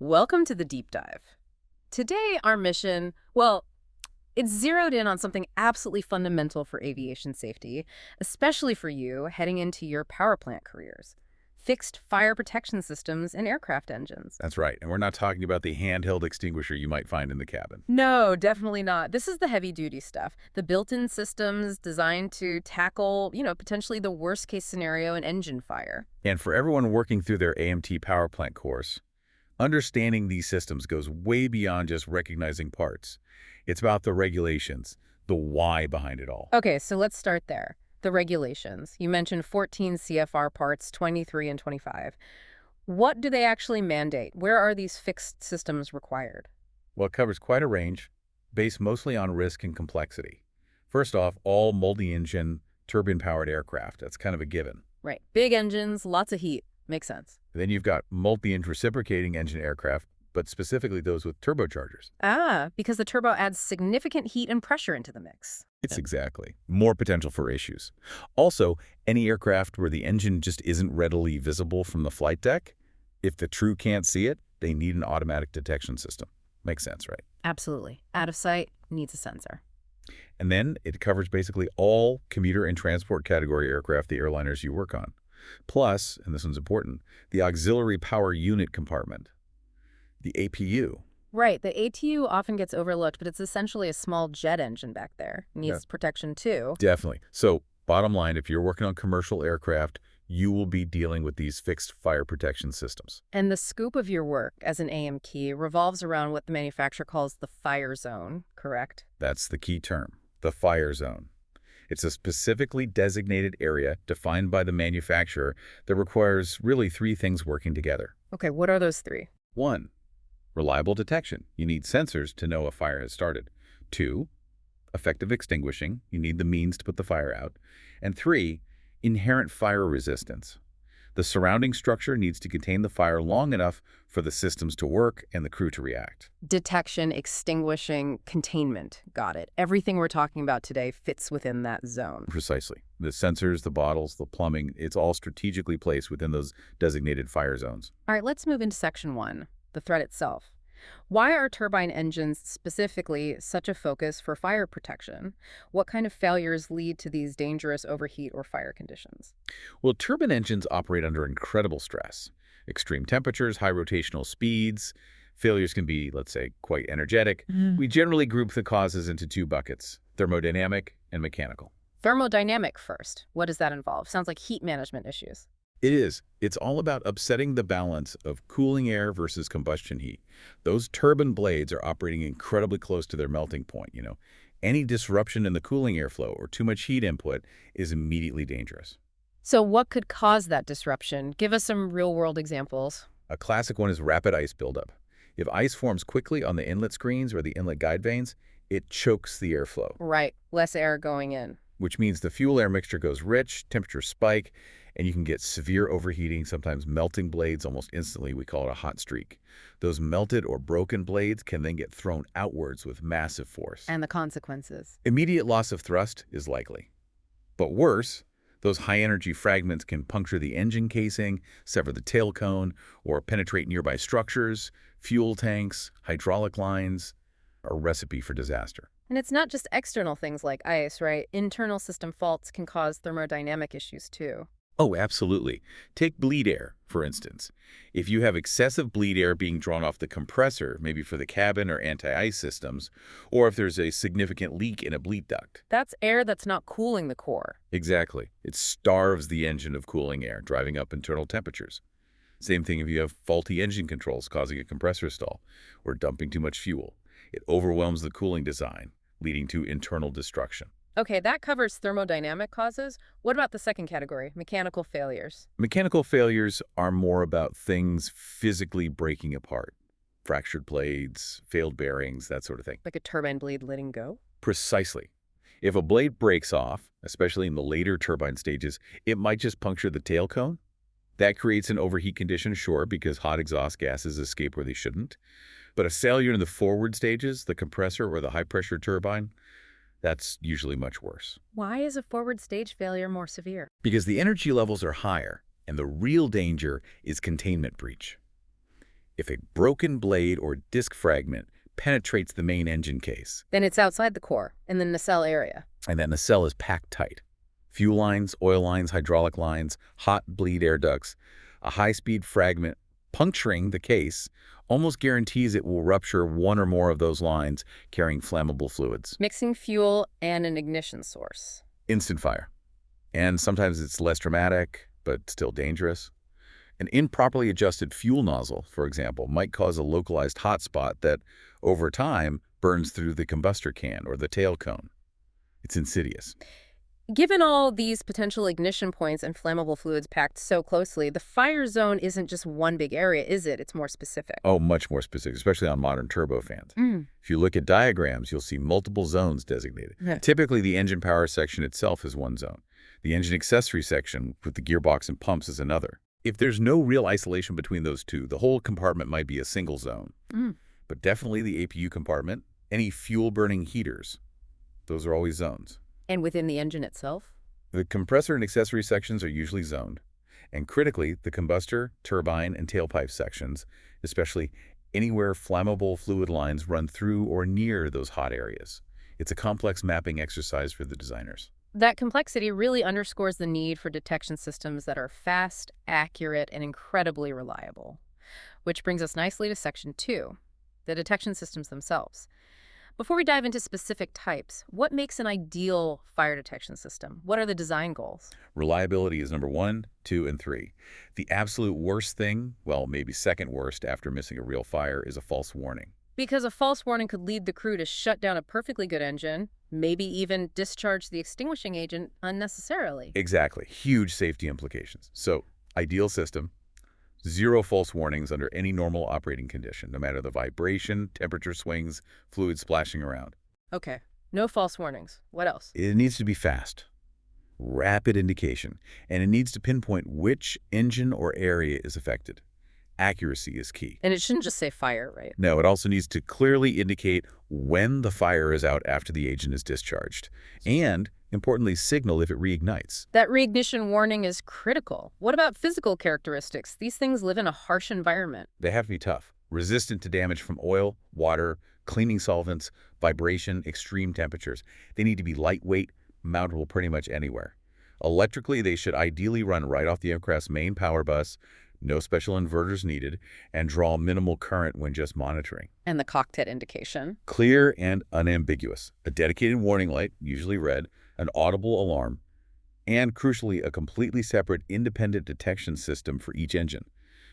Welcome to the deep dive. Today, our mission, well, it's zeroed in on something absolutely fundamental for aviation safety, especially for you heading into your power plant careers: fixed fire protection systems in aircraft engines. That's right. And we're not talking about the handheld extinguisher you might find in the cabin. No, definitely not. This is the heavy-duty stuff, the built-in systems designed to tackle, potentially the worst-case scenario in engine fire. And for everyone working through their AMT Powerplant course, understanding these systems goes way beyond just recognizing parts. It's about the regulations, the why behind it all. Okay, so let's start there. The regulations. You mentioned 14 CFR parts 23 and 25. What do they actually mandate? Where are these fixed systems required? Well, it covers quite a range, based mostly on risk and complexity. First off, all multi-engine, turbine-powered aircraft. That's kind of a given. Right. Big engines, lots of heat. Makes sense. Then you've got multi-engine reciprocating engine aircraft, but specifically those with turbochargers. Ah, because the turbo adds significant heat and pressure into the mix. It's exactly. More potential for issues. Also, any aircraft where the engine just isn't readily visible from the flight deck, if the crew can't see it, they need an automatic detection system. Makes sense, right? Absolutely. Out of sight, needs a sensor. And then it covers basically all commuter and transport category aircraft the airliners you work on. Plus, and this one's important, the auxiliary power unit compartment, the APU. Right. The ATU often gets overlooked, but it's essentially a small jet engine back there. Needs protection too. Definitely. So, bottom line, if you're working on commercial aircraft, you will be dealing with these fixed fire protection systems. And the scope of your work as an AMT revolves around what the manufacturer calls the fire zone, correct? That's the key term, the fire zone. It's a specifically designated area defined by the manufacturer that requires really three things working together. Okay, what are those three? 1. Reliable detection. You need sensors to know a fire has started. 2. Effective extinguishing. You need the means to put the fire out. And 3. Inherent fire resistance. The surrounding structure needs to contain the fire long enough for the systems to work and the crew to react. Detection, extinguishing, containment. Got it. Everything we're talking about today fits within that zone. Precisely. The sensors, the bottles, the plumbing, it's all strategically placed within those designated fire zones. All right, let's move into section 1, the threat itself. Why are turbine engines specifically such a focus for fire protection? What kind of failures lead to these dangerous overheat or fire conditions? Well, turbine engines operate under incredible stress. Extreme temperatures, high rotational speeds. Failures can be, let's say, quite energetic. We generally group the causes into two buckets: thermodynamic and mechanical. Thermodynamic first. What does that involve? Sounds like heat management issues. It is. It's all about upsetting the balance of cooling air versus combustion heat. Those turbine blades are operating incredibly close to their melting point. Any disruption in the cooling airflow or too much heat input is immediately dangerous. So what could cause that disruption? Give us some real-world examples. A classic one is rapid ice buildup. If ice forms quickly on the inlet screens or the inlet guide vanes, it chokes the airflow. Right. Less air going in. Which means the fuel-air mixture goes rich, temperatures spike, and you can get severe overheating, sometimes melting blades almost instantly. We call it a hot streak. Those melted or broken blades can then get thrown outwards with massive force. And the consequences. Immediate loss of thrust is likely. But worse, those high-energy fragments can puncture the engine casing, sever the tail cone, or penetrate nearby structures, fuel tanks, hydraulic lines, a recipe for disaster. And it's not just external things like ice, right? Internal system faults can cause thermodynamic issues too. Oh, absolutely. Take bleed air, for instance. If you have excessive bleed air being drawn off the compressor, maybe for the cabin or anti-ice systems, or if there's a significant leak in a bleed duct. That's air that's not cooling the core. Exactly. It starves the engine of cooling air, driving up internal temperatures. Same thing if you have faulty engine controls causing a compressor stall or dumping too much fuel. It overwhelms the cooling design, leading to internal destruction. Okay, that covers thermodynamic causes. What about the second category, mechanical failures? Mechanical failures are more about things physically breaking apart. Fractured blades, failed bearings, that sort of thing. Like a turbine blade letting go? Precisely. If a blade breaks off, especially in the later turbine stages, it might just puncture the tail cone. That creates an overheat condition, sure, because hot exhaust gases escape where they shouldn't. But a failure in the forward stages, the compressor or the high-pressure turbine, that's usually much worse. Why is a forward stage failure more severe? Because the energy levels are higher, and the real danger is containment breach. If a broken blade or disc fragment penetrates the main engine case, Then it's outside the core, in the nacelle area. and that nacelle is packed tight. Fuel lines, oil lines, hydraulic lines, hot bleed air ducts. A high-speed fragment puncturing the case almost guarantees it will rupture one or more of those lines carrying flammable fluids. Mixing fuel and an ignition source. Instant fire. And sometimes it's less dramatic, but still dangerous. An improperly adjusted fuel nozzle, for example, might cause a localized hotspot that, over time, burns through the combustor can or the tail cone. It's insidious. Given all these potential ignition points and flammable fluids packed so closely, the fire zone isn't just one big area, is it? It's more specific. Oh, much more specific, especially on modern turbofans. If you look at diagrams, you'll see multiple zones designated. Yeah. Typically, the engine power section itself is one zone. The engine accessory section with the gearbox and pumps is another. If there's no real isolation between those two, the whole compartment might be a single zone. But definitely the APU compartment, any fuel-burning heaters, those are always zones. And within the engine itself? The compressor and accessory sections are usually zoned. And critically, the combustor, turbine, and tailpipe sections, especially anywhere flammable fluid lines run through or near those hot areas. It's a complex mapping exercise for the designers. That complexity really underscores the need for detection systems that are fast, accurate, and incredibly reliable. Which brings us nicely to Section 2, the detection systems themselves. Before we dive into specific types, what makes an ideal fire detection system? What are the design goals? Reliability is number 1, 2, and 3. The absolute worst thing, well, maybe second worst after missing a real fire, is a false warning. Because a false warning could lead the crew to shut down a perfectly good engine, maybe even discharge the extinguishing agent unnecessarily. Exactly. Huge safety implications. So, ideal system, 0 false warnings under any normal operating condition, no matter the vibration, temperature swings, fluid splashing around. Okay, no false warnings. What else? It needs to be fast, rapid indication, and it needs to pinpoint which engine or area is affected. Accuracy is key. And it shouldn't just say fire, right? No, it also needs to clearly indicate when the fire is out after the agent is discharged, and, importantly, signal if it reignites. That reignition warning is critical. What about physical characteristics? These things live in a harsh environment. They have to be tough, resistant to damage from oil, water, cleaning solvents, vibration, extreme temperatures. They need to be lightweight, mountable pretty much anywhere. Electrically, they should ideally run right off the aircraft's main power bus, no special inverters needed, and draw minimal current when just monitoring. And the cockpit indication? Clear and unambiguous. A dedicated warning light, usually red, an audible alarm, and crucially, a completely separate independent detection system for each engine.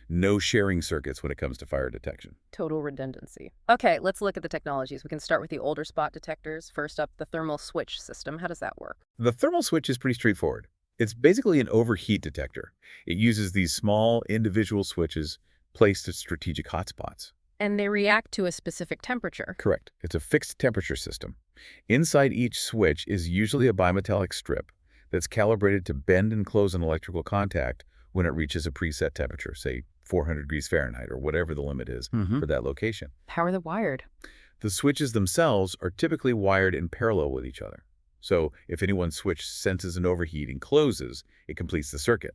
No sharing circuits when it comes to fire detection. Total redundancy. Okay, let's look at the technologies. We can start with the older spot detectors. First up, the thermal switch system. How does that work? The thermal switch is pretty straightforward. It's basically an overheat detector. It uses these small individual switches placed at strategic hotspots. And they react to a specific temperature. Correct. It's a fixed temperature system. Inside each switch is usually a bimetallic strip that's calibrated to bend and close an electrical contact when it reaches a preset temperature, say 400 degrees Fahrenheit or whatever the limit is for that location. How are they wired? The switches themselves are typically wired in parallel with each other. So if any one switch senses an overheat and closes, it completes the circuit.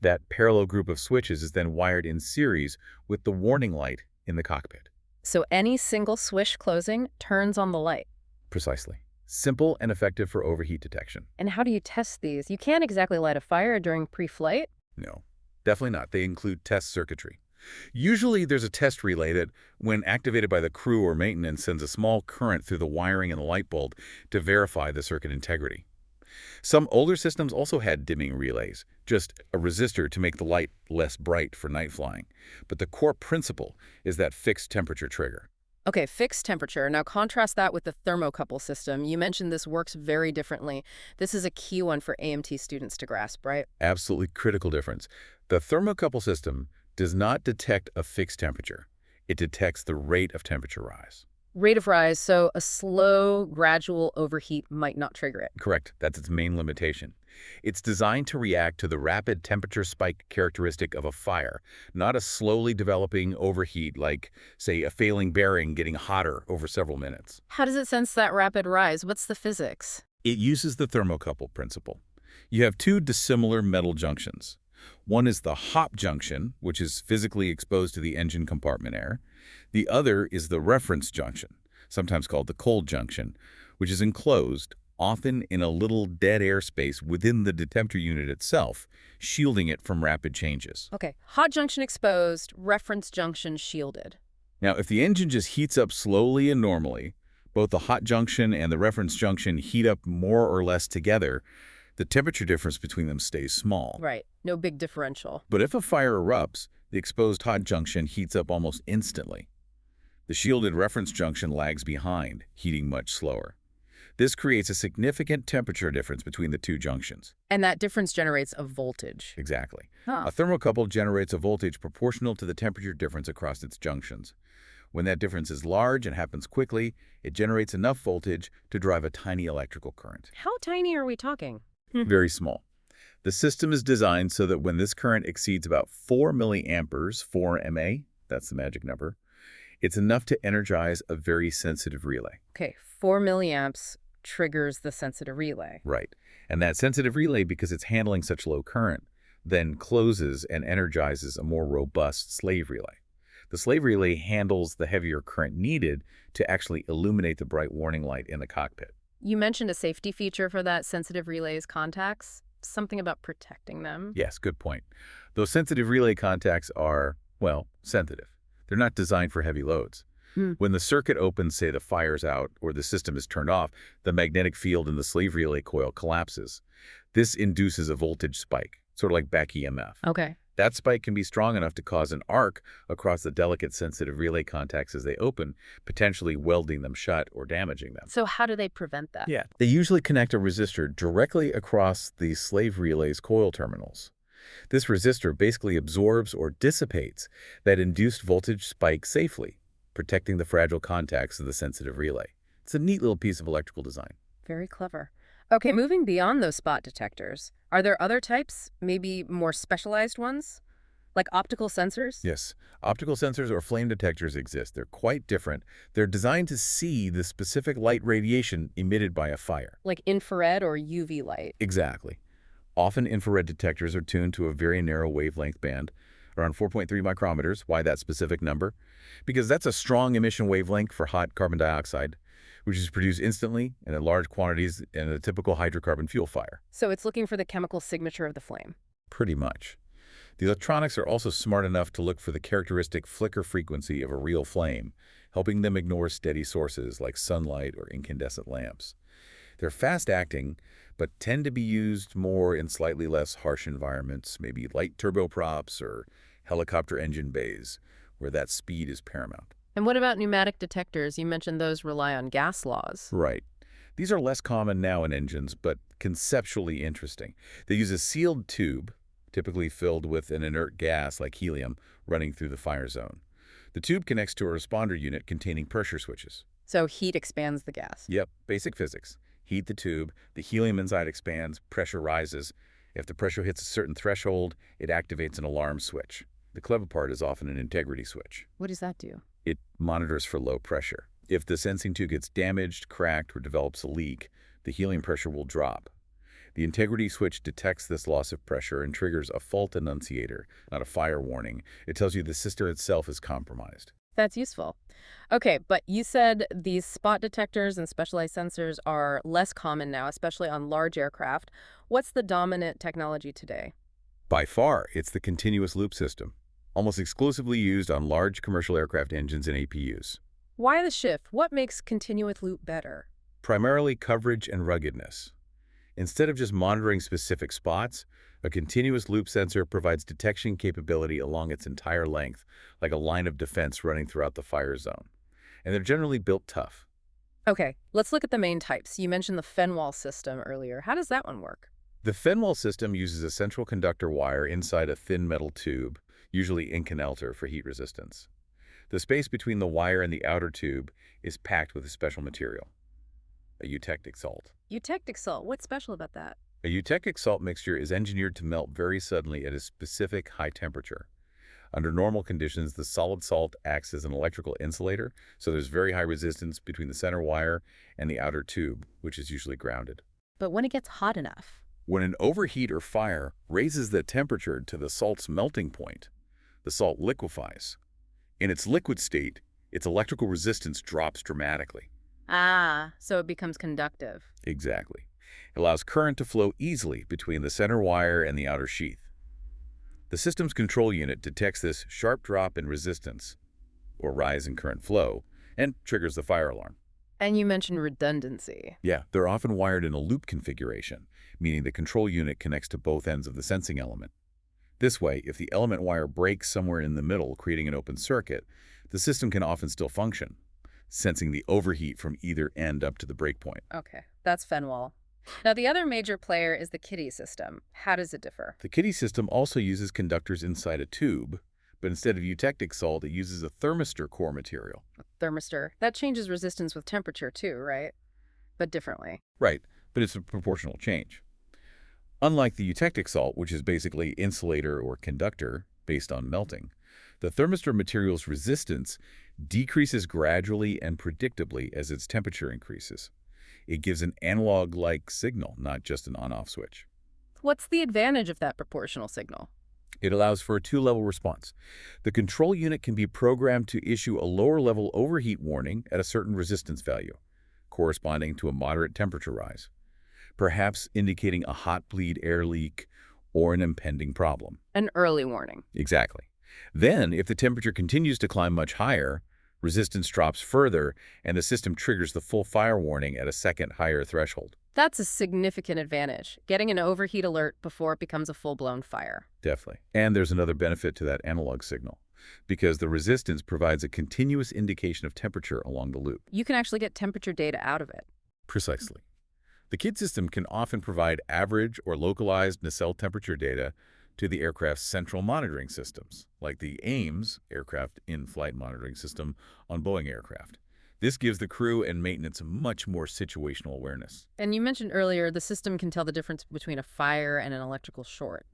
That parallel group of switches is then wired in series with the warning light in the cockpit. So any single switch closing turns on the light. Precisely. Simple and effective for overheat detection. And how do you test these? You can't exactly light a fire during pre-flight. No, definitely not. They include test circuitry. Usually there's a test relay that, when activated by the crew or maintenance, sends a small current through the wiring in the light bulb to verify the circuit integrity. Some older systems also had dimming relays, just a resistor to make the light less bright for night flying. But the core principle is that fixed temperature trigger. Okay, fixed temperature. Now contrast that with the thermocouple system. You mentioned this works very differently. This is a key one for AMT students to grasp, right? Absolutely critical difference. The thermocouple system does not detect a fixed temperature. It detects the rate of temperature rise. Rate of rise, so a slow, gradual overheat might not trigger it. Correct. That's its main limitation. It's designed to react to the rapid temperature spike characteristic of a fire, not a slowly developing overheat like, say, a failing bearing getting hotter over several minutes. How does it sense that rapid rise? What's the physics? It uses the thermocouple principle. You have two dissimilar metal junctions. One is the hop junction, which is physically exposed to the engine compartment air. The other is the reference junction, sometimes called the cold junction, which is enclosed, often in a little dead airspace within the detector unit itself, shielding it from rapid changes. Okay, hot junction exposed, reference junction shielded. Now, if the engine just heats up slowly and normally, both the hot junction and the reference junction heat up more or less together, the temperature difference between them stays small. Right, no big differential. But if a fire erupts, the exposed hot junction heats up almost instantly. The shielded reference junction lags behind, heating much slower. This creates a significant temperature difference between the two junctions. And that difference generates a voltage. Exactly. Huh. A thermocouple generates a voltage proportional to the temperature difference across its junctions. When that difference is large and happens quickly, it generates enough voltage to drive a tiny electrical current. How tiny are we talking? Very small. The system is designed so that when this current exceeds about 4 milliamperes, 4 MA, that's the magic number, it's enough to energize a very sensitive relay. Okay, 4 milliamps triggers the sensitive relay. Right. And that sensitive relay, because it's handling such low current, then closes and energizes a more robust slave relay. The slave relay handles the heavier current needed to actually illuminate the bright warning light in the cockpit. You mentioned a safety feature for that sensitive relay's contacts. Something about protecting them. Yes, good point. Those sensitive relay contacts are, well, sensitive. They're not designed for heavy loads. When the circuit opens, say the fire's out or the system is turned off, the magnetic field in the slave relay coil collapses. This induces a voltage spike, sort of like back EMF. Okay. That spike can be strong enough to cause an arc across the delicate sensitive relay contacts as they open, potentially welding them shut or damaging them. So how do they prevent that? Yeah. They usually connect a resistor directly across the slave relay's coil terminals. This resistor basically absorbs or dissipates that induced voltage spike safely, protecting the fragile contacts of the sensitive relay. It's a neat little piece of electrical design. Very clever. Okay, moving beyond those spot detectors, are there other types, maybe more specialized ones? Like optical sensors? Yes, optical sensors or flame detectors exist. They're quite different. They're designed to see the specific light radiation emitted by a fire. Like infrared or UV light? Exactly. Often infrared detectors are tuned to a very narrow wavelength band, around 4.3 micrometers. Why that specific number? Because that's a strong emission wavelength for hot carbon dioxide, which is produced instantly and in large quantities in a typical hydrocarbon fuel fire. So it's looking for the chemical signature of the flame. Pretty much. The electronics are also smart enough to look for the characteristic flicker frequency of a real flame, helping them ignore steady sources like sunlight or incandescent lamps. They're fast-acting, but tend to be used more in slightly less harsh environments, maybe light turboprops or helicopter engine bays, where that speed is paramount. And what about pneumatic detectors? You mentioned those rely on gas laws. Right. These are less common now in engines, but conceptually interesting. They use a sealed tube, typically filled with an inert gas like helium, running through the fire zone. The tube connects to a responder unit containing pressure switches. So heat expands the gas. Yep, basic physics. Heat the tube, the helium inside expands, pressure rises. If the pressure hits a certain threshold, it activates an alarm switch. The clever part is often an integrity switch. What does that do? It monitors for low pressure. If the sensing tube gets damaged, cracked, or develops a leak, the helium pressure will drop. The integrity switch detects this loss of pressure and triggers a fault annunciator, not a fire warning. It tells you the system itself is compromised. That's useful. Okay, but you said these spot detectors and specialized sensors are less common now, especially on large aircraft. What's the dominant technology today? By far, it's the continuous loop system, almost exclusively used on large commercial aircraft engines and APUs. Why the shift? What makes continuous loop better? Primarily coverage and ruggedness. Instead of just monitoring specific spots, a continuous loop sensor provides detection capability along its entire length, like a line of defense running throughout the fire zone. And they're generally built tough. Okay, let's look at the main types. You mentioned the Fenwal system earlier. How does that one work? The Fenwal system uses a central conductor wire inside a thin metal tube, usually Inconeltor for heat resistance. The space between the wire and the outer tube is packed with a special material, a eutectic salt. Eutectic salt, what's special about that? A eutectic salt mixture is engineered to melt very suddenly at a specific high temperature. Under normal conditions, the solid salt acts as an electrical insulator, so there's very high resistance between the center wire and the outer tube, which is usually grounded. But when it gets hot enough? When an overheat or fire raises the temperature to the salt's melting point, the salt liquefies. In its liquid state, its electrical resistance drops dramatically. Ah, so it becomes conductive. Exactly. It allows current to flow easily between the center wire and the outer sheath. The system's control unit detects this sharp drop in resistance, or rise in current flow, and triggers the fire alarm. And you mentioned redundancy. Yeah, they're often wired in a loop configuration, meaning the control unit connects to both ends of the sensing element. This way, if the element wire breaks somewhere in the middle, creating an open circuit, the system can often still function, sensing the overheat from either end up to the breakpoint. Okay, that's Fenwal. Now, the other major player is the Kitty system. How does it differ? The Kitty system also uses conductors inside a tube, but instead of eutectic salt, it uses a thermistor core material. Thermistor. That changes resistance with temperature too, right? But differently. Right, but it's a proportional change. Unlike the eutectic salt, which is basically insulator or conductor based on melting, the thermistor material's resistance decreases gradually and predictably as its temperature increases. It gives an analog-like signal, not just an on-off switch. What's the advantage of that proportional signal? It allows for a two-level response. The control unit can be programmed to issue a lower-level overheat warning at a certain resistance value, corresponding to a moderate temperature rise, perhaps indicating a hot bleed air leak or an impending problem. An early warning. Exactly. Then, if the temperature continues to climb much higher, resistance drops further, and the system triggers the full fire warning at a second higher threshold. That's a significant advantage, getting an overheat alert before it becomes a full-blown fire. Definitely. And there's another benefit to that analog signal, because the resistance provides a continuous indication of temperature along the loop. You can actually get temperature data out of it. Precisely. The KID system can often provide average or localized nacelle temperature data to the aircraft's central monitoring systems, like the AMS, Aircraft In-Flight Monitoring System, on Boeing aircraft. This gives the crew and maintenance much more situational awareness. And you mentioned earlier the system can tell the difference between a fire and an electrical short.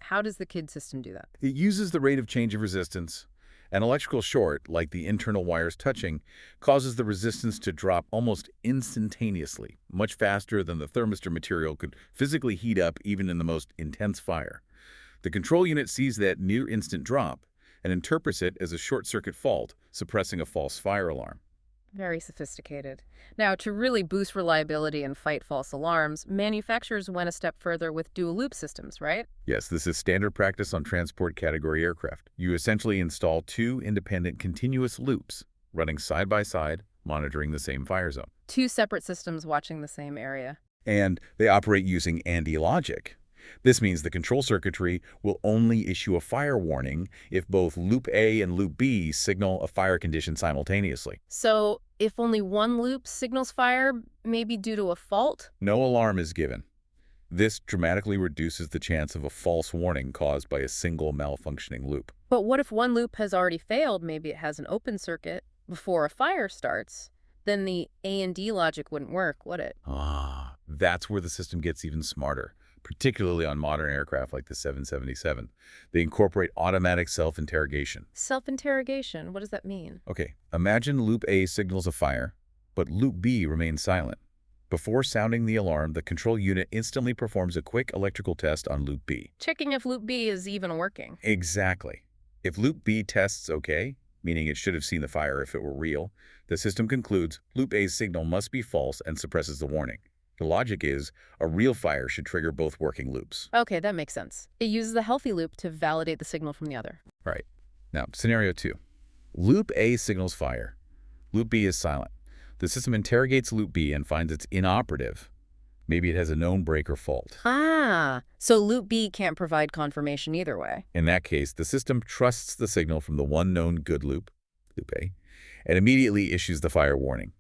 How does the KID system do that? It uses the rate of change of resistance. An electrical short, like the internal wires touching, causes the resistance to drop almost instantaneously, much faster than the thermistor material could physically heat up even in the most intense fire. The control unit sees that near-instant drop and interprets it as a short-circuit fault, suppressing a false fire alarm. Very sophisticated. Now, to really boost reliability and fight false alarms, manufacturers went a step further with dual-loop systems, right? Yes, this is standard practice on transport category aircraft. You essentially install two independent continuous loops, running side by side, monitoring the same fire zone. Two separate systems watching the same area. And they operate using AND logic. This means the control circuitry will only issue a fire warning if both loop A and loop B signal a fire condition simultaneously. So, if only one loop signals fire, maybe due to a fault? No alarm is given. This dramatically reduces the chance of a false warning caused by a single malfunctioning loop. But what if one loop has already failed? Maybe it has an open circuit before a fire starts. Then the A&D logic wouldn't work, would it? That's where the system gets even smarter, particularly on modern aircraft like the 777. They incorporate automatic self-interrogation. Self-interrogation? What does that mean? Okay, imagine loop A signals a fire, but loop B remains silent. Before sounding the alarm, the control unit instantly performs a quick electrical test on loop B. Checking if loop B is even working. Exactly. If loop B tests okay, meaning it should have seen the fire if it were real, the system concludes loop A's signal must be false and suppresses the warning. The logic is, a real fire should trigger both working loops. Okay, that makes sense. It uses the healthy loop to validate the signal from the other. Right. Now, scenario 2. Loop A signals fire. Loop B is silent. The system interrogates loop B and finds it's inoperative. Maybe it has a known break or fault. So loop B can't provide confirmation either way. In that case, the system trusts the signal from the one known good loop, loop A, and immediately issues the fire warning.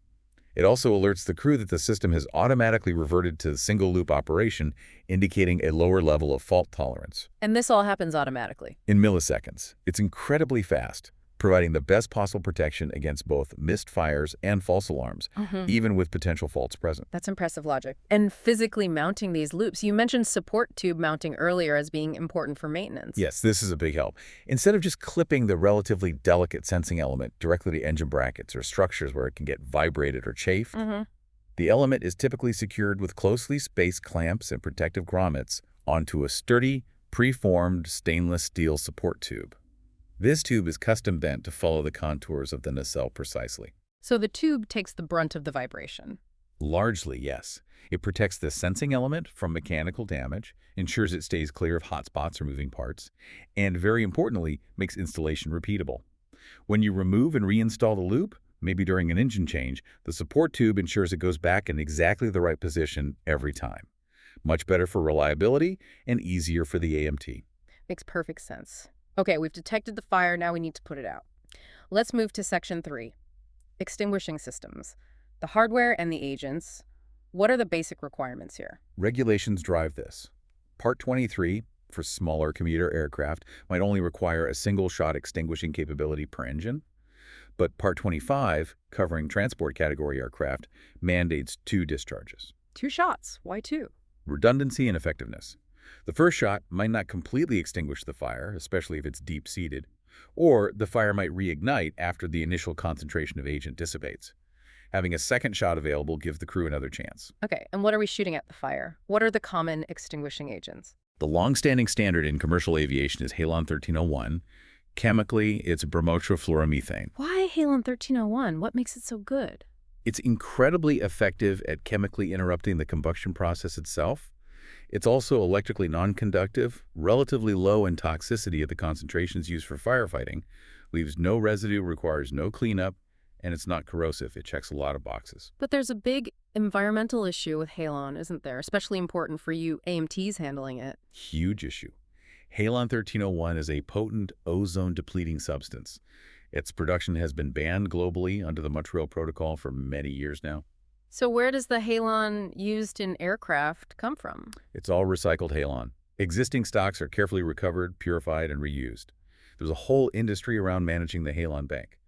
It also alerts the crew that the system has automatically reverted to single-loop operation, indicating a lower level of fault tolerance. And this all happens automatically. In milliseconds. It's incredibly fast, providing the best possible protection against both missed fires and false alarms, even with potential faults present. That's impressive logic. And physically mounting these loops, you mentioned support tube mounting earlier as being important for maintenance. Yes, this is a big help. Instead of just clipping the relatively delicate sensing element directly to engine brackets or structures where it can get vibrated or chafed, The element is typically secured with closely spaced clamps and protective grommets onto a sturdy, preformed stainless steel support tube. This tube is custom bent to follow the contours of the nacelle precisely. So the tube takes the brunt of the vibration. Largely, yes. It protects the sensing element from mechanical damage, ensures it stays clear of hot spots or moving parts, and very importantly, makes installation repeatable. When you remove and reinstall the loop, maybe during an engine change, the support tube ensures it goes back in exactly the right position every time. Much better for reliability and easier for the AMT. Makes perfect sense. Okay, we've detected the fire, now we need to put it out. Let's move to Section 3, extinguishing systems. The hardware and the agents. What are the basic requirements here? Regulations drive this. Part 23, for smaller commuter aircraft, might only require a single-shot extinguishing capability per engine. But Part 25, covering transport category aircraft, mandates 2 discharges. 2 shots. Why 2? Redundancy and effectiveness. The first shot might not completely extinguish the fire, especially if it's deep-seated, or the fire might reignite after the initial concentration of agent dissipates. Having a second shot available gives the crew another chance. Okay, and what are we shooting at the fire? What are the common extinguishing agents? The long-standing standard in commercial aviation is Halon 1301. Chemically, it's bromotrifluoromethane. Why Halon 1301? What makes it so good? It's incredibly effective at chemically interrupting the combustion process itself. It's also electrically non-conductive, relatively low in toxicity at the concentrations used for firefighting, leaves no residue, requires no cleanup, and it's not corrosive. It checks a lot of boxes. But there's a big environmental issue with halon, isn't there? Especially important for you AMTs handling it. Huge issue. Halon 1301 is a potent ozone-depleting substance. Its production has been banned globally under the Montreal Protocol for many years now. So where does the halon used in aircraft come from? It's all recycled halon. Existing stocks are carefully recovered, purified, and reused. There's a whole industry around managing the halon bank.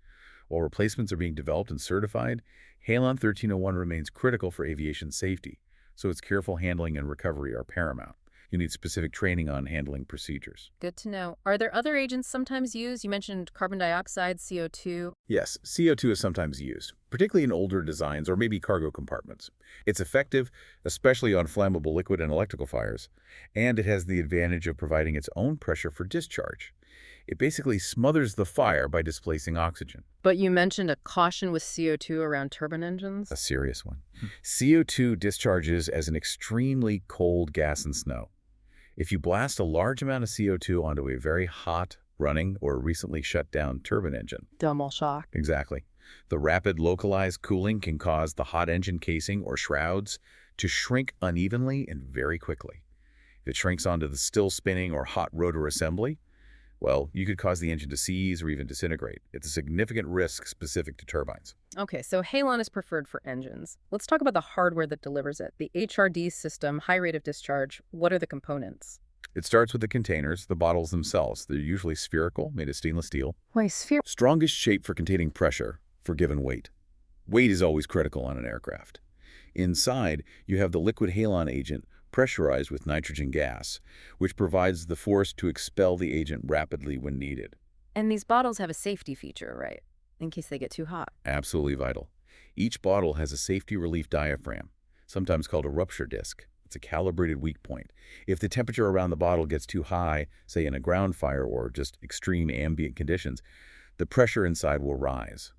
While replacements are being developed and certified, Halon 1301 remains critical for aviation safety, so its careful handling and recovery are paramount. You need specific training on handling procedures. Good to know. Are there other agents sometimes used? You mentioned carbon dioxide, CO2. Yes, CO2 is sometimes used, particularly in older designs or maybe cargo compartments. It's effective, especially on flammable liquid and electrical fires, and it has the advantage of providing its own pressure for discharge. It basically smothers the fire by displacing oxygen. But you mentioned a caution with CO2 around turbine engines? A serious one. CO2 discharges as an extremely cold gas in snow. If you blast a large amount of CO2 onto a very hot, running, or recently shut down turbine engine. Thermal shock. Exactly. The rapid localized cooling can cause the hot engine casing or shrouds to shrink unevenly and very quickly. If it shrinks onto the still spinning or hot rotor assembly, well, you could cause the engine to seize or even disintegrate. It's a significant risk specific to turbines. Okay, so halon is preferred for engines. Let's talk about the hardware that delivers it. The HRD system, high rate of discharge. What are the components? It starts with the containers, the bottles themselves. They're usually spherical, made of stainless steel. Why, sphere? Strongest shape for containing pressure for given weight. Weight is always critical on an aircraft. Inside, you have the liquid halon agent pressurized with nitrogen gas, which provides the force to expel the agent rapidly when needed. And these bottles have a safety feature, right? In case they get too hot. Absolutely vital. Each bottle has a safety relief diaphragm, sometimes called a rupture disc. It's a calibrated weak point. If the temperature around the bottle gets too high, say in a ground fire or just extreme ambient conditions, the pressure inside will rise.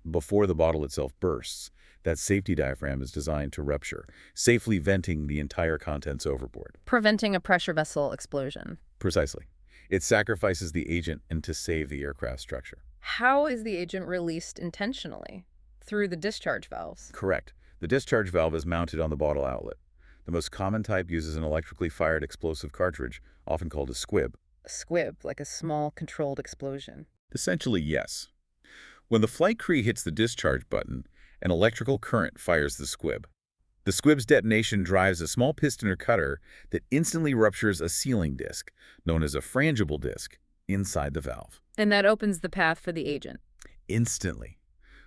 Before the bottle itself bursts, that safety diaphragm is designed to rupture, safely venting the entire contents overboard. Preventing a pressure vessel explosion. Precisely. It sacrifices the agent and to save the aircraft structure. How is the agent released intentionally? Through the discharge valves. Correct. The discharge valve is mounted on the bottle outlet. The most common type uses an electrically fired explosive cartridge, often called a squib. A squib, like a small controlled explosion. Essentially, yes. When the flight crew hits the discharge button, an electrical current fires the squib. The squib's detonation drives a small piston or cutter that instantly ruptures a sealing disc, known as a frangible disc, inside the valve. And that opens the path for the agent. Instantly.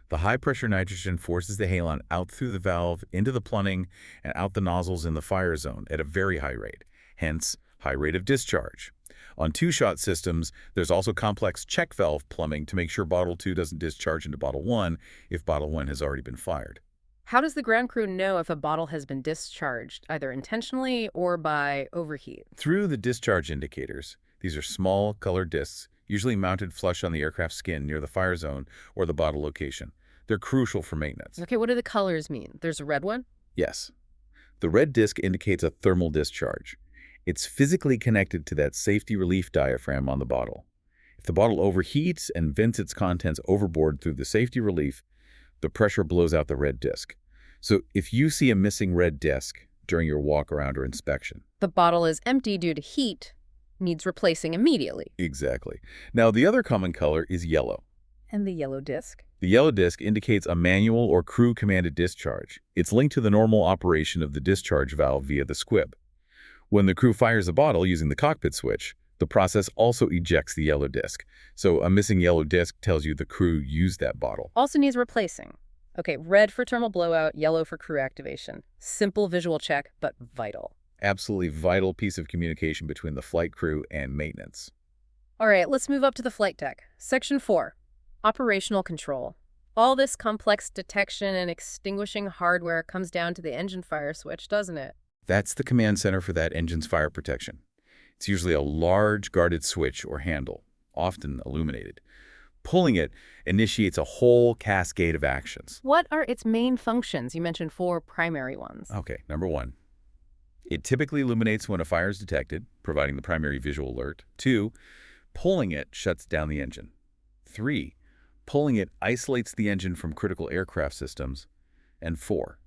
The high-pressure nitrogen forces the halon out through the valve, into the plumbing, and out the nozzles in the fire zone at a very high rate, hence high rate of discharge. On two-shot systems, there's also complex check valve plumbing to make sure bottle 2 doesn't discharge into bottle 1 if bottle 1 has already been fired. How does the ground crew know if a bottle has been discharged, either intentionally or by overheat? Through the discharge indicators, these are small, colored discs, usually mounted flush on the aircraft skin near the fire zone or the bottle location. They're crucial for maintenance. Okay, what do the colors mean? There's a red one? Yes, the red disc indicates a thermal discharge. It's physically connected to that safety relief diaphragm on the bottle. If the bottle overheats and vents its contents overboard through the safety relief, the pressure blows out the red disc. So if you see a missing red disc during your walk around or inspection. The bottle is empty due to heat, needs replacing immediately. Exactly. Now, the other common color is yellow. And the yellow disc? The yellow disc indicates a manual or crew-commanded discharge. It's linked to the normal operation of the discharge valve via the squib. When the crew fires a bottle using the cockpit switch, the process also ejects the yellow disc. So a missing yellow disc tells you the crew used that bottle. Also needs replacing. Okay, red for thermal blowout, yellow for crew activation. Simple visual check, but vital. Absolutely vital piece of communication between the flight crew and maintenance. All right, let's move up to the flight deck. Section 4, operational control. All this complex detection and extinguishing hardware comes down to the engine fire switch, doesn't it? That's the command center for that engine's fire protection. It's usually a large guarded switch or handle, often illuminated. Pulling it initiates a whole cascade of actions. What are its main functions? You mentioned 4 primary ones. Okay, number 1. It typically illuminates when a fire is detected, providing the primary visual alert. 2. Pulling it shuts down the engine. 3. Pulling it isolates the engine from critical aircraft systems. And 4.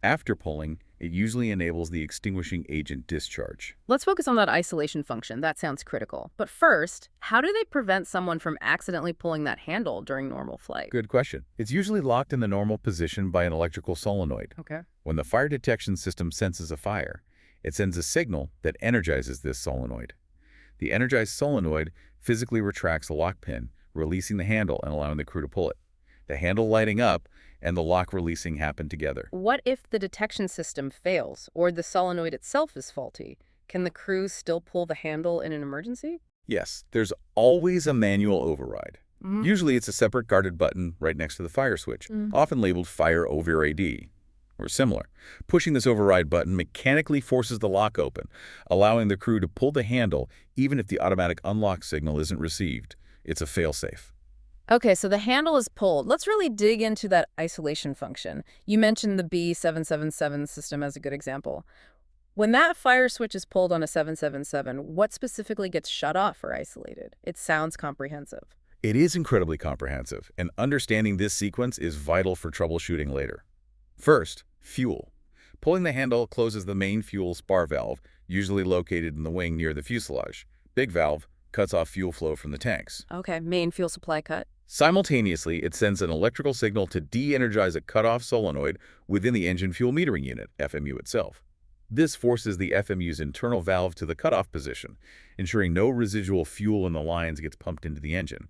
After pulling, it usually enables the extinguishing agent discharge. Let's focus on that isolation function. That sounds critical. But first, how do they prevent someone from accidentally pulling that handle during normal flight? Good question. It's usually locked in the normal position by an electrical solenoid. Okay. When the fire detection system senses a fire, it sends a signal that energizes this solenoid. The energized solenoid physically retracts the lock pin, releasing the handle and allowing the crew to pull it. The handle lighting up and the lock releasing happen together. What if the detection system fails or the solenoid itself is faulty? Can the crew still pull the handle in an emergency? Yes, there's always a manual override. Usually it's a separate guarded button right next to the fire switch, often labeled Fire Over AD or similar. Pushing this override button mechanically forces the lock open, allowing the crew to pull the handle even if the automatic unlock signal isn't received. It's a failsafe. Okay, so the handle is pulled. Let's really dig into that isolation function. You mentioned the B777 system as a good example. When that fire switch is pulled on a 777, what specifically gets shut off or isolated? It sounds comprehensive. It is incredibly comprehensive, and understanding this sequence is vital for troubleshooting later. First, fuel. Pulling the handle closes the main fuel spar valve, usually located in the wing near the fuselage. Big valve cuts off fuel flow from the tanks. Okay, main fuel supply cut. Simultaneously, it sends an electrical signal to de-energize a cutoff solenoid within the engine fuel metering unit, FMU itself. This forces the FMU's internal valve to the cutoff position, ensuring no residual fuel in the lines gets pumped into the engine.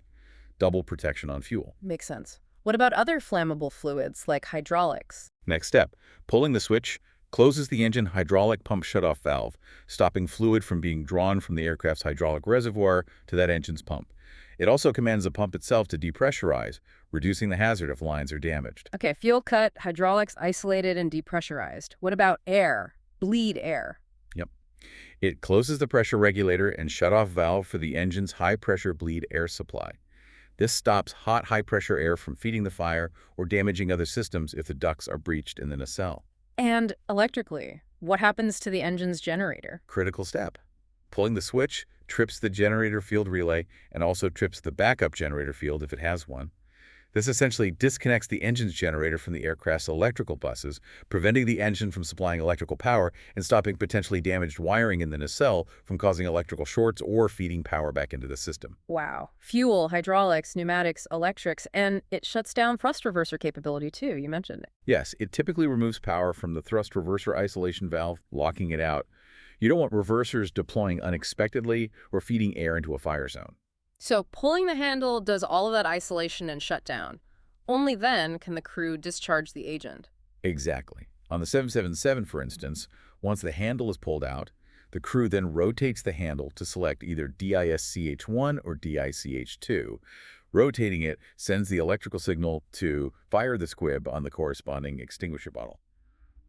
Double protection on fuel. Makes sense. What about other flammable fluids like hydraulics? Next step, pulling the switch closes the engine hydraulic pump shutoff valve, stopping fluid from being drawn from the aircraft's hydraulic reservoir to that engine's pump. It also commands the pump itself to depressurize, reducing the hazard if lines are damaged. Okay, fuel cut, hydraulics isolated and depressurized. What about air? Bleed air. Yep. It closes the pressure regulator and shutoff valve for the engine's high-pressure bleed air supply. This stops hot, high-pressure air from feeding the fire or damaging other systems if the ducts are breached in the nacelle. And electrically, what happens to the engine's generator? Critical step. Pulling the switch trips the generator field relay and also trips the backup generator field if it has one. This essentially disconnects the engine's generator from the aircraft's electrical buses, preventing the engine from supplying electrical power and stopping potentially damaged wiring in the nacelle from causing electrical shorts or feeding power back into the system. Wow. Fuel, hydraulics, pneumatics, electrics, and it shuts down thrust reverser capability too, you mentioned it. Yes, it typically removes power from the thrust reverser isolation valve, locking it out. You don't want reversers deploying unexpectedly or feeding air into a fire zone. So pulling the handle does all of that isolation and shutdown. Only then can the crew discharge the agent. Exactly. On the 777, for instance, once the handle is pulled out, the crew then rotates the handle to select either DISCH1 or DICH2, Rotating it sends the electrical signal to fire the squib on the corresponding extinguisher bottle.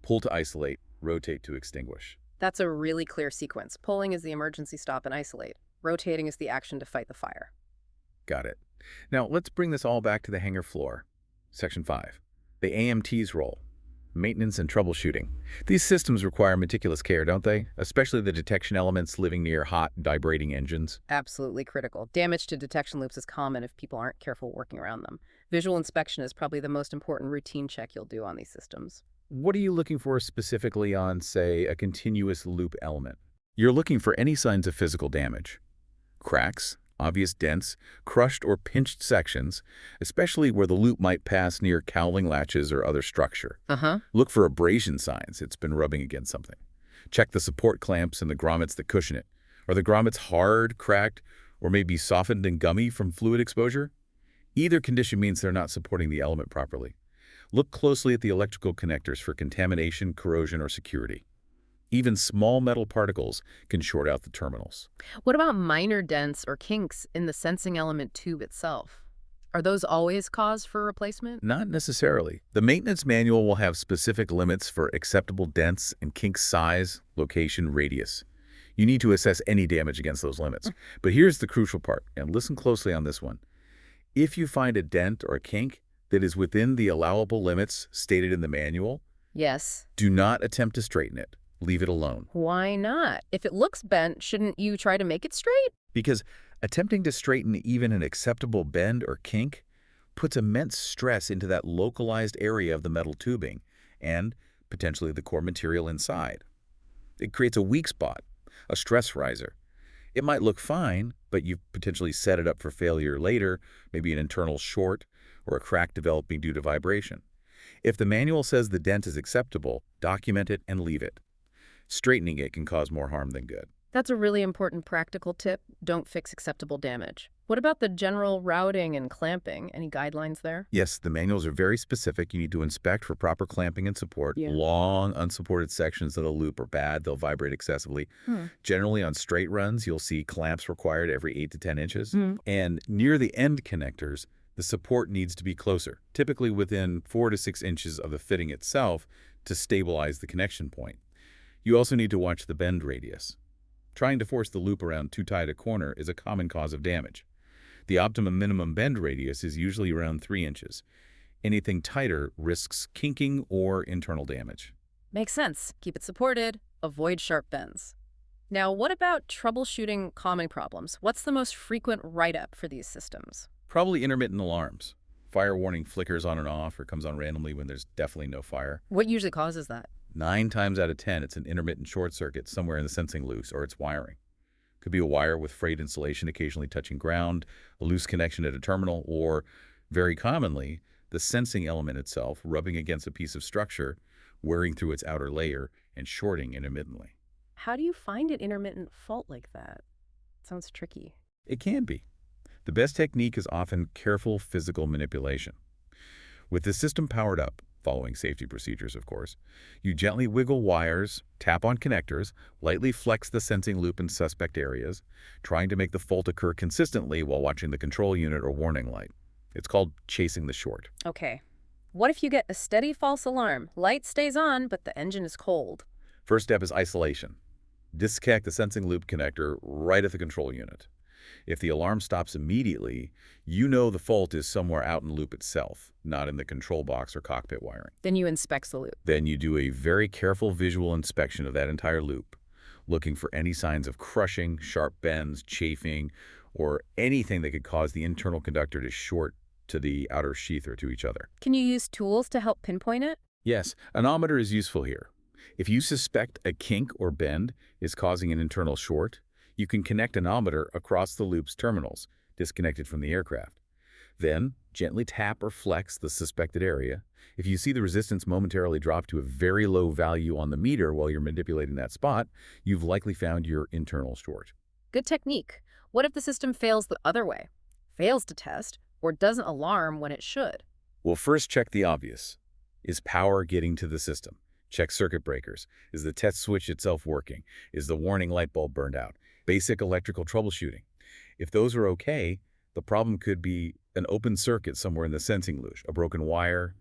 Pull to isolate, rotate to extinguish. That's a really clear sequence. Pulling is the emergency stop and isolate. Rotating is the action to fight the fire. Got it. Now, let's bring this all back to the hangar floor. Section 5. The AMT's role. Maintenance and troubleshooting. These systems require meticulous care, don't they? Especially the detection elements living near hot, vibrating engines. Absolutely critical. Damage to detection loops is common if people aren't careful working around them. Visual inspection is probably the most important routine check you'll do on these systems. What are you looking for specifically on, say, a continuous loop element? You're looking for any signs of physical damage. Cracks, obvious dents, crushed or pinched sections, especially where the loop might pass near cowling latches or other structure. Look for abrasion signs. It's been rubbing against something. Check the support clamps and the grommets that cushion it. Are the grommets hard, cracked, or maybe softened and gummy from fluid exposure? Either condition means they're not supporting the element properly. Look closely at the electrical connectors for contamination, corrosion, or security. Even small metal particles can short out the terminals. What about minor dents or kinks in the sensing element tube itself? Are those always cause for replacement? Not necessarily. The maintenance manual will have specific limits for acceptable dents and kink size, location, radius. You need to assess any damage against those limits. But here's the crucial part, and listen closely on this one. If you find a dent or a kink that is within the allowable limits stated in the manual, Yes. do not attempt to straighten it. Leave it alone. Why not? If it looks bent, shouldn't you try to make it straight? Because attempting to straighten even an acceptable bend or kink puts immense stress into that localized area of the metal tubing and potentially the core material inside. It creates a weak spot, a stress riser. It might look fine, but you've potentially set it up for failure later, maybe an internal short or a crack developing due to vibration. If the manual says the dent is acceptable, document it and leave it. Straightening it can cause more harm than good. That's a really important practical tip. Don't fix acceptable damage. What about the general routing and clamping? Any guidelines there? Yes, the manuals are very specific. You need to inspect for proper clamping and support. Yeah. Long, unsupported sections of the loop are bad. They'll vibrate excessively. Generally, on straight runs, you'll see clamps required every 8 to 10 inches. And near the end connectors, the support needs to be closer, typically within 4 to 6 inches of the fitting itself to stabilize the connection point. You also need to watch the bend radius. Trying to force the loop around too tight a corner is a common cause of damage. The optimum minimum bend radius is usually around 3 inches. Anything tighter risks kinking or internal damage. Makes sense. Keep it supported. Avoid sharp bends. Now, what about troubleshooting common problems? What's the most frequent write-up for these systems? Probably intermittent alarms. Fire warning flickers on and off or comes on randomly when there's definitely no fire. What usually causes that? 9 times out of 10, it's an intermittent short circuit somewhere in the sensing loose or its wiring. Could be a wire with frayed insulation occasionally touching ground, a loose connection at a terminal, or, very commonly, the sensing element itself rubbing against a piece of structure, wearing through its outer layer, and shorting intermittently. How do you find an intermittent fault like that? Sounds tricky. It can be. The best technique is often careful physical manipulation. With the system powered up, following safety procedures, of course, you gently wiggle wires, tap on connectors, lightly flex the sensing loop in suspect areas, trying to make the fault occur consistently while watching the control unit or warning light. It's called chasing the short. Okay. What if you get a steady false alarm? Light stays on, but the engine is cold. First step is isolation. Disconnect the sensing loop connector right at the control unit. If the alarm stops immediately, you know the fault is somewhere out in the loop itself, not in the control box or cockpit wiring. Then you inspect the loop. Then you do a very careful visual inspection of that entire loop, looking for any signs of crushing, sharp bends, chafing, or anything that could cause the internal conductor to short to the outer sheath or to each other. Can you use tools to help pinpoint it? Yes, an ohmmeter is useful here. If you suspect a kink or bend is causing an internal short, you can connect an ohmmeter across the loop's terminals, disconnected from the aircraft. Then, gently tap or flex the suspected area. If you see the resistance momentarily drop to a very low value on the meter while you're manipulating that spot, you've likely found your internal short. Good technique. What if the system fails the other way? Fails to test, or doesn't alarm when it should? Well, first check the obvious. Is power getting to the system? Check circuit breakers. Is the test switch itself working? Is the warning light bulb burned out? Basic electrical troubleshooting. If those are okay, the problem could be an open circuit somewhere in the sensing loop, a broken wire,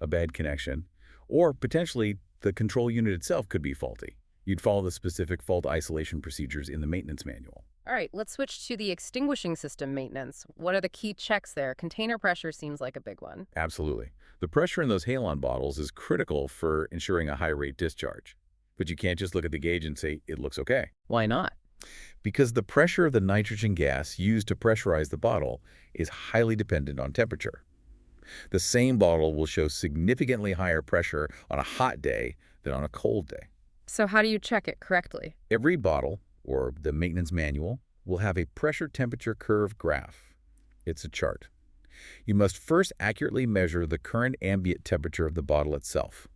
a bad connection, or potentially the control unit itself could be faulty. You'd follow the specific fault isolation procedures in the maintenance manual. All right, let's switch to the extinguishing system maintenance. What are the key checks there? Container pressure seems like a big one. Absolutely. The pressure in those halon bottles is critical for ensuring a high-rate discharge. But you can't just look at the gauge and say, it looks okay. Why not? Because the pressure of the nitrogen gas used to pressurize the bottle is highly dependent on temperature. The same bottle will show significantly higher pressure on a hot day than on a cold day. So how do you check it correctly? Every bottle, or the maintenance manual, will have a pressure temperature curve graph. It's a chart. You must first accurately measure the current ambient temperature of the bottle itself.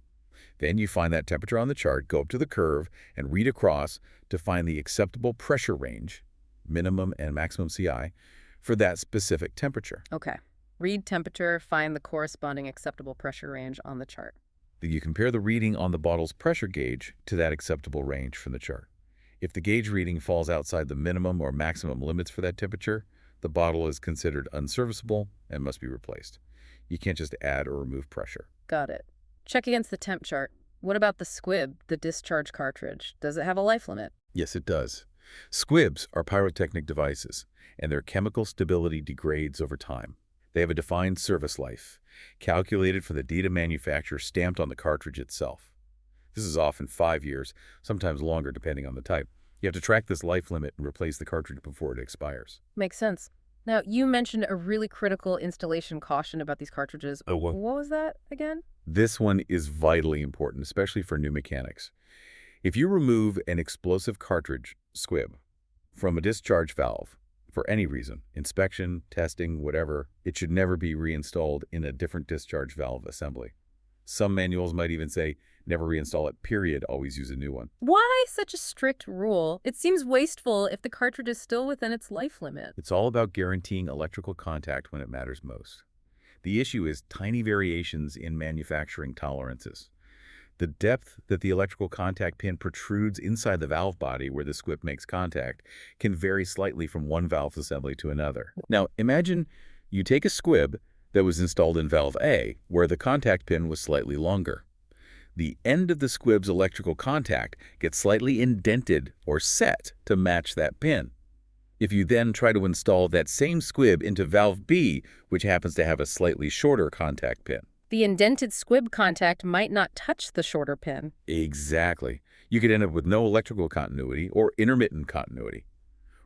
Then you find that temperature on the chart, go up to the curve, and read across to find the acceptable pressure range, minimum and maximum CI, for that specific temperature. Okay. Read temperature, find the corresponding acceptable pressure range on the chart. Then you compare the reading on the bottle's pressure gauge to that acceptable range from the chart. If the gauge reading falls outside the minimum or maximum limits for that temperature, the bottle is considered unserviceable and must be replaced. You can't just add or remove pressure. Got it. Check against the temp chart. What about the squib, the discharge cartridge? Does it have a life limit? Yes, it does. Squibs are pyrotechnic devices, and their chemical stability degrades over time. They have a defined service life, calculated for the date of manufacture stamped on the cartridge itself. This is often 5 years, sometimes longer depending on the type. You have to track this life limit and replace the cartridge before it expires. Makes sense. Now, you mentioned a really critical installation caution about these cartridges. Oh, what? What was that again? This one is vitally important, especially for new mechanics. If you remove an explosive cartridge, squib, from a discharge valve, for any reason, inspection, testing, whatever, it should never be reinstalled in a different discharge valve assembly. Some manuals might even say, never reinstall it, period, always use a new one. Why such a strict rule? It seems wasteful if the cartridge is still within its life limit. It's all about guaranteeing electrical contact when it matters most. The issue is tiny variations in manufacturing tolerances. The depth that the electrical contact pin protrudes inside the valve body where the squib makes contact can vary slightly from one valve assembly to another. Now, imagine you take a squib that was installed in valve A, where the contact pin was slightly longer. The end of the squib's electrical contact gets slightly indented or set to match that pin. If you then try to install that same squib into valve B, which happens to have a slightly shorter contact pin. The indented squib contact might not touch the shorter pin. Exactly. You could end up with no electrical continuity or intermittent continuity.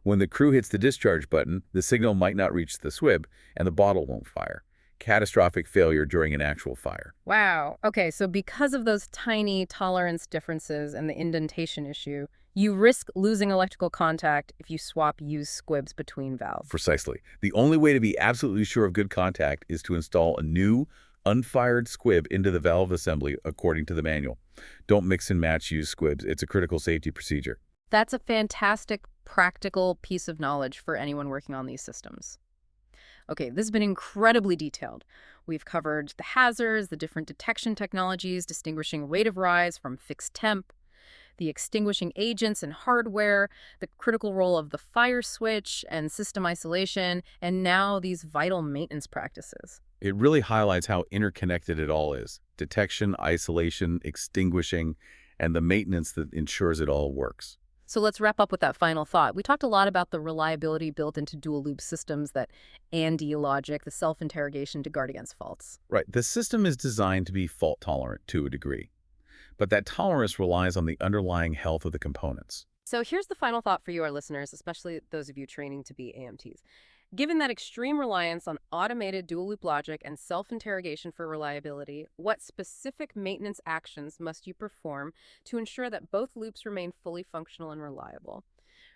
When the crew hits the discharge button, the signal might not reach the squib and the bottle won't fire. Catastrophic failure during an actual fire. Wow. Okay, so because of those tiny tolerance differences and the indentation issue, you risk losing electrical contact if you swap used squibs between valves. Precisely. The only way to be absolutely sure of good contact is to install a new, unfired squib into the valve assembly according to the manual. Don't mix and match used squibs. It's a critical safety procedure. That's a fantastic, practical piece of knowledge for anyone working on these systems. Okay, this has been incredibly detailed. We've covered the hazards, the different detection technologies, distinguishing rate of rise from fixed temp, the extinguishing agents and hardware, the critical role of the fire switch and system isolation, and now these vital maintenance practices. It really highlights how interconnected it all is. Detection, isolation, extinguishing, and the maintenance that ensures it all works. So let's wrap up with that final thought. We talked a lot about the reliability built into dual loop systems, that AND logic, the self-interrogation to guard against faults. Right. The system is designed to be fault tolerant to a degree, but that tolerance relies on the underlying health of the components. So here's the final thought for you, our listeners, especially those of you training to be AMTs. Given that extreme reliance on automated dual-loop logic and self-interrogation for reliability, what specific maintenance actions must you perform to ensure that both loops remain fully functional and reliable?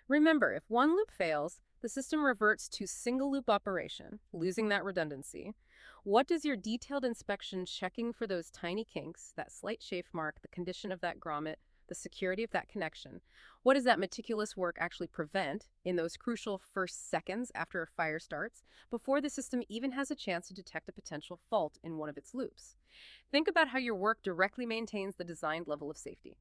Remember, if one loop fails, the system reverts to single-loop operation, losing that redundancy. What does your detailed inspection checking for those tiny kinks, that slight chafe mark, the condition of that grommet, the security of that connection, what does that meticulous work actually prevent in those crucial first seconds after a fire starts, before the system even has a chance to detect a potential fault in one of its loops? Think about how your work directly maintains the designed level of safety.